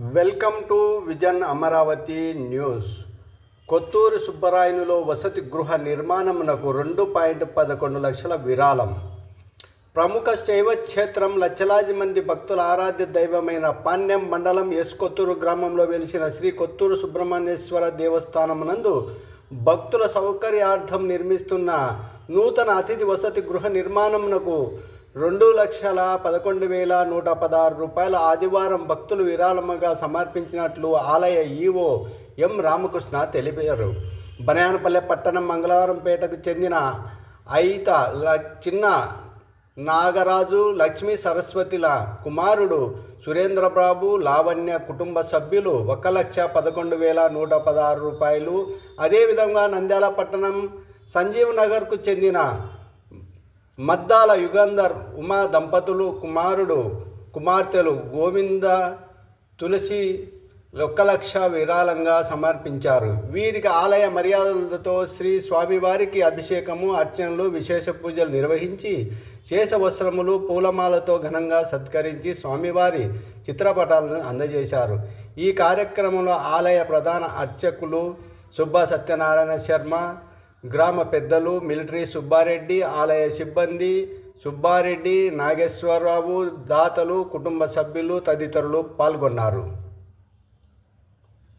Welcome to vision Amaravati news. Kotturu సుబ్బరాయునిలో వసతి గృహ నిర్మాణమునకు 2.11 లక్షల విరాళం. ప్రముఖ శైవ క్షేత్రం లక్షలాది మంది భక్తుల ఆరాధ్య దైవమైన పాణ్యం మండలం ఎస్ కొత్తూరు గ్రామంలో వెలిసిన శ్రీ కొత్తూరు సుబ్రహ్మణ్యేశ్వర దేవస్థానమునందు భక్తుల సౌకర్యార్థం నిర్మిస్తున్న నూతన అతిథి వసతి గృహ నిర్మాణమునకు 2,11,116 రూపాయల ఆదివారం భక్తులు విరాళముగా సమర్పించినట్లు ఆలయ ఈవో ఎం రామకృష్ణ తెలిపారు. బనయానపల్లె పట్టణం మంగళవారంపేటకు చెందిన అయిత చిన్న నాగరాజు, లక్ష్మీ సరస్వతిల కుమారుడు సురేంద్రబాబు, లావణ్య కుటుంబ సభ్యులు 1,11,116 రూపాయలు. అదేవిధంగా నంద్యాల పట్టణం సంజీవ్ నగర్కు చెందిన మద్దాల యుగంధర్, ఉమా దంపతులు కుమార్తెలు గోవింద, తులసి 1,00,000 విరాళంగా సమర్పించారు. వీరికి ఆలయ మర్యాదలతో శ్రీ స్వామివారికి అభిషేకము, అర్చనలు, విశేష పూజలు నిర్వహించి శేష వస్త్రములు, పూలమాలతో ఘనంగా సత్కరించి స్వామివారి చిత్రపటాలను అందజేశారు. ఈ కార్యక్రమంలో ఆలయ ప్రధాన అర్చకులు సుబ్బ సత్యనారాయణ శర్మ, గ్రామ పెద్దలు మిలిటరీ సుబ్బారెడ్డి, ఆలయ సిబ్బంది సుబ్బారెడ్డి, నాగేశ్వరరావు, దాతలు, కుటుంబ సభ్యులు తదితరులు పాల్గొన్నారు.